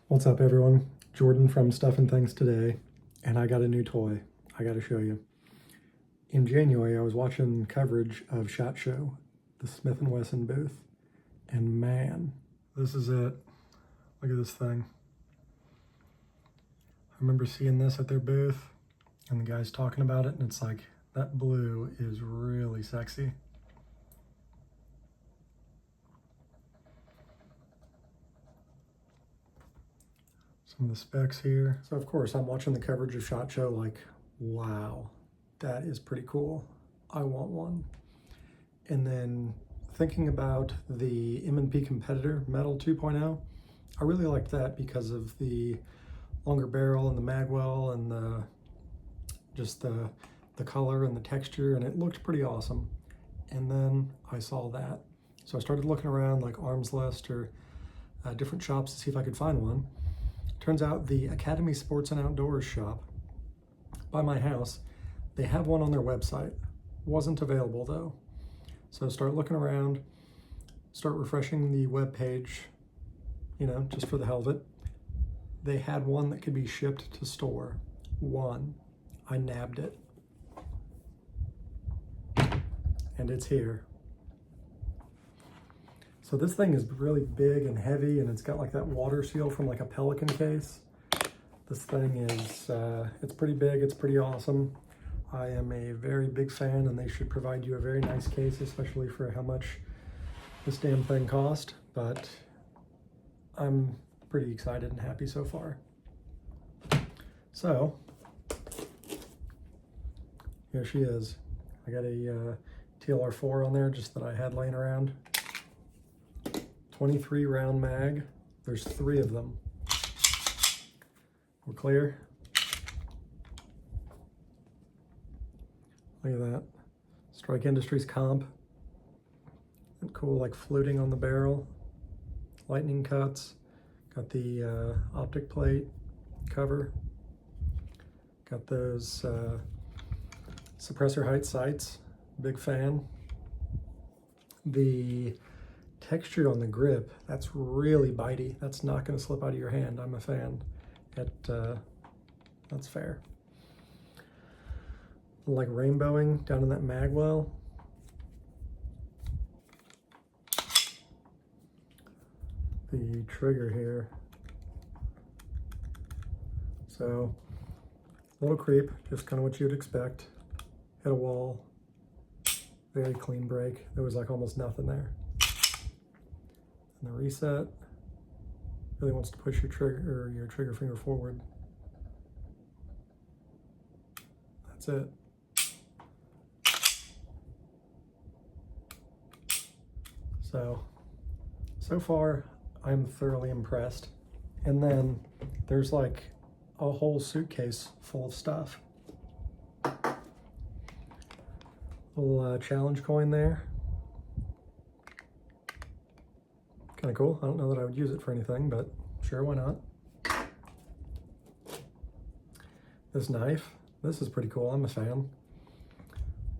What's up, everyone? Jordan from Stuff and Things Today, and I got a new toy I got to show you. In January, I was watching coverage of SHOT Show, the Smith & Wesson booth, and man, this is it. Look at this thing. I remember seeing this at their booth, and the guy's talking about it, and it's like, that blue is really sexy. Some of the specs here. So of course I'm watching the coverage of SHOT Show like, wow, that is pretty cool. I want one. And then thinking about the M&P Competitor Metal 2.0, I really liked that because of the longer barrel and the magwell and just the color and the texture, and it looked pretty awesome. And then I saw that. So I started looking around like Arms List or different shops to see if I could find one. Turns out the Academy Sports and Outdoors shop by my house, they have one on their website. Wasn't available though. So start looking around, start refreshing the web page, you know, just for the hell of it. They had one that could be shipped to store. One. I nabbed it. And it's here. So this thing is really big and heavy, and it's got like that water seal from like a Pelican case. This thing is, it's pretty big, it's pretty awesome. I am a very big fan, and they should provide you a very nice case, especially for how much this damn thing cost. But I'm pretty excited and happy so far. So, here she is. I got a TLR4 on there just that I had laying around. 23 round mag. There's 3 of them. We're clear. Look at that. Strike Industries comp. And cool, like fluting on the barrel. Lightning cuts. Got the optic plate cover. Got those suppressor height sights. Big fan. The texture on the grip, that's really bitey. That's not going to slip out of your hand. I'm a fan. That's fair. Like rainbowing down in that magwell. The trigger here. So, a little creep, just kind of what you'd expect. Hit a wall. Very clean break. There was like almost nothing there. And the reset really wants to push your trigger finger forward. That's it. So far I'm thoroughly impressed. And then there's like a whole suitcase full of stuff. Little challenge coin there. Kind of cool. I don't know that I would use it for anything, but sure, why not? This knife, this is pretty cool. I'm a fan.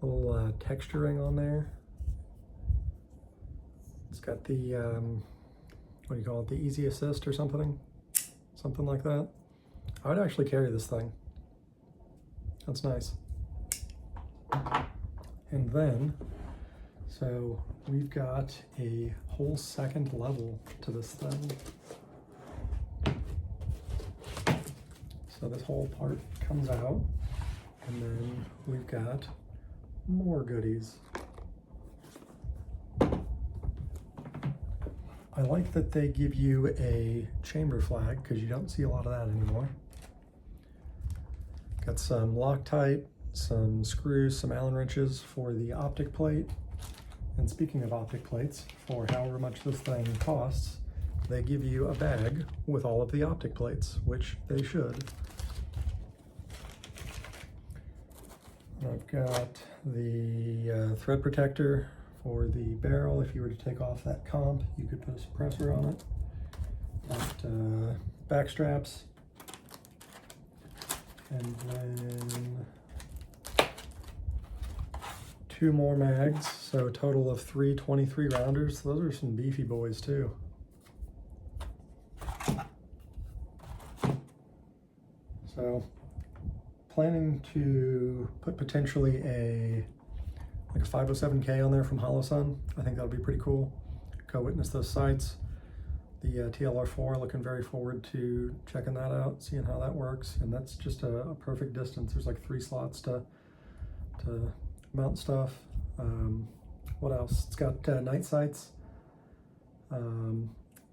Little texturing on there. It's got the, what do you call it? The Easy Assist or something? Something like that. I would actually carry this thing. That's nice. And then, so we've got a whole second level to this thing. So this whole part comes out, and then we've got more goodies. I like that they give you a chamber flag because you don't see a lot of that anymore. Got some Loctite, some screws, some Allen wrenches for the optic plate. And speaking of optic plates, for however much this thing costs, they give you a bag with all of the optic plates, which they should. I've got the thread protector for the barrel. If you were to take off that comp, you could put a suppressor on it. Got back straps. And then 2 more mags, so a total of 3 23 rounders. Those are some beefy boys too. So planning to put potentially a 507K on there from Holosun. I think that'll be pretty cool. Go witness those sights. The TLR4, looking very forward to checking that out, seeing how that works. And that's just a perfect distance. There's like 3 slots to mount stuff. What else? It's got night sights.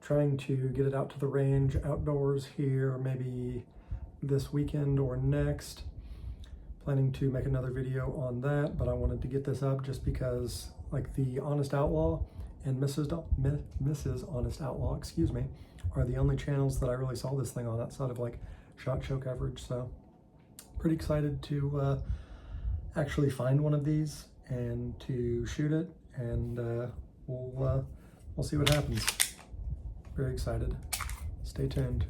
Trying to get it out to the range outdoors here, maybe this weekend or next. Planning to make another video on that, but I wanted to get this up just because like the Honest Outlaw and Mrs. Honest Outlaw, excuse me, are the only channels that I really saw this thing on outside of like SHOT Show coverage. So pretty excited to actually find one of these and to shoot it, and we'll see what happens. Very excited. Stay tuned.